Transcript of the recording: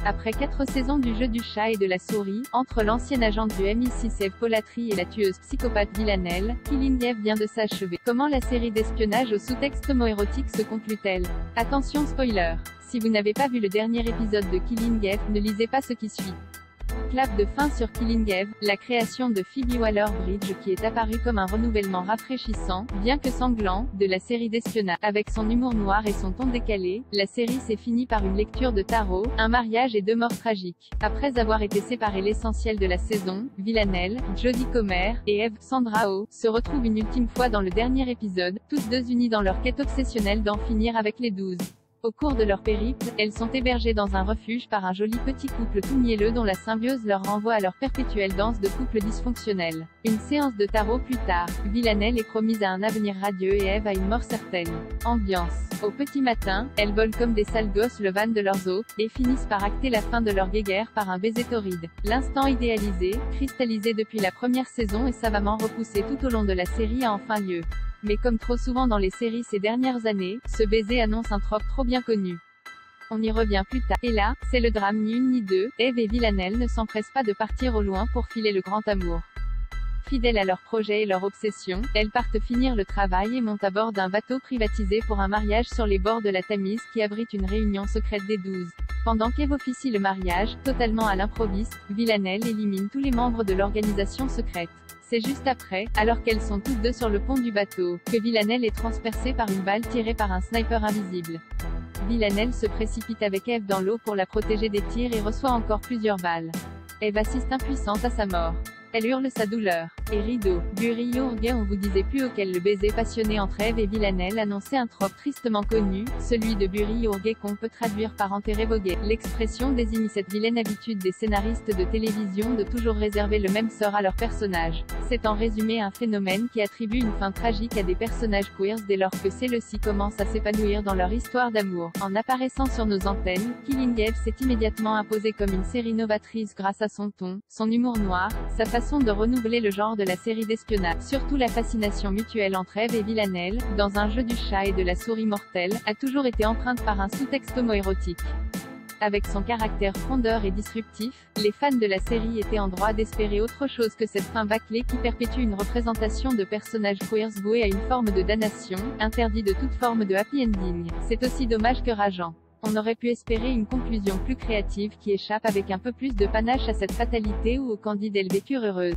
Après 4 saisons du jeu du chat et de la souris, entre l'ancienne agente du MI6 Eve Polatry et la tueuse psychopathe Villanelle, Killing Eve vient de s'achever. Comment la série d'espionnage au sous-texte homoérotique se conclut-elle? Attention spoiler! Si vous n'avez pas vu le dernier épisode de Killing Eve, ne lisez pas ce qui suit. Clap de fin sur Killing Eve, la création de Phoebe Waller-Bridge qui est apparue comme un renouvellement rafraîchissant, bien que sanglant, de la série d'espionnage. Avec son humour noir et son ton décalé, la série s'est finie par une lecture de tarot, un mariage et 2 morts tragiques. Après avoir été séparés l'essentiel de la saison, Villanelle, Jodie Comer, et Eve, Sandra Oh, se retrouvent une ultime fois dans le dernier épisode, toutes deux unies dans leur quête obsessionnelle d'en finir avec les 12. Au cours de leur périple, elles sont hébergées dans un refuge par un joli petit couple tout mielleux dont la symbiose leur renvoie à leur perpétuelle danse de couple dysfonctionnel. Une séance de tarot plus tard, Villanelle est promise à un avenir radieux et Eve à une mort certaine. Ambiance. Au petit matin, elles volent comme des sales gosses le van de leurs hôtes, et finissent par acter la fin de leur guéguerre par un baiser torride. L'instant idéalisé, cristallisé depuis la première saison et savamment repoussé tout au long de la série a enfin lieu. Mais comme trop souvent dans les séries ces dernières années, ce baiser annonce un trope trop bien connu. On y revient plus tard. Et là, c'est le drame ni une ni deux, Eve et Villanelle ne s'empressent pas de partir au loin pour filer le grand amour. Fidèles à leur projet et leur obsession, elles partent finir le travail et montent à bord d'un bateau privatisé pour un mariage sur les bords de la Tamise qui abrite une réunion secrète des 12. Pendant qu'Eve officie le mariage, totalement à l'improviste, Villanelle élimine tous les membres de l'organisation secrète. C'est juste après, alors qu'elles sont toutes deux sur le pont du bateau, que Villanelle est transpercée par une balle tirée par un sniper invisible. Villanelle se précipite avec Eve dans l'eau pour la protéger des tirs et reçoit encore plusieurs balles. Eve assiste impuissante à sa mort. Elle hurle sa douleur. Et rideau. Bury-Yourgay, on vous disait plus auquel le baiser passionné entre Eve et Villanelle annonçait un trope tristement connu, celui de Bury-Yourgay qu'on peut traduire par enterrer vos gays. L'expression désigne cette vilaine habitude des scénaristes de télévision de toujours réserver le même sort à leurs personnages. C'est en résumé un phénomène qui attribue une fin tragique à des personnages queers dès lors que ceux-ci commencent à s'épanouir dans leur histoire d'amour. En apparaissant sur nos antennes, Killing Eve s'est immédiatement imposé comme une série novatrice grâce à son ton, son humour noir, sa façon de renouveler le genre de la série d'espionnage. Surtout la fascination mutuelle entre Eve et Villanelle, dans un jeu du chat et de la souris mortelle, a toujours été empreinte par un sous-texte homoérotique. Avec son caractère frondeur et disruptif, les fans de la série étaient en droit d'espérer autre chose que cette fin bâclée qui perpétue une représentation de personnages queers voués à une forme de damnation, interdit de toute forme de happy ending. C'est aussi dommage que rageant. On aurait pu espérer une conclusion plus créative qui échappe avec un peu plus de panache à cette fatalité ou au candidat vécure heureuse.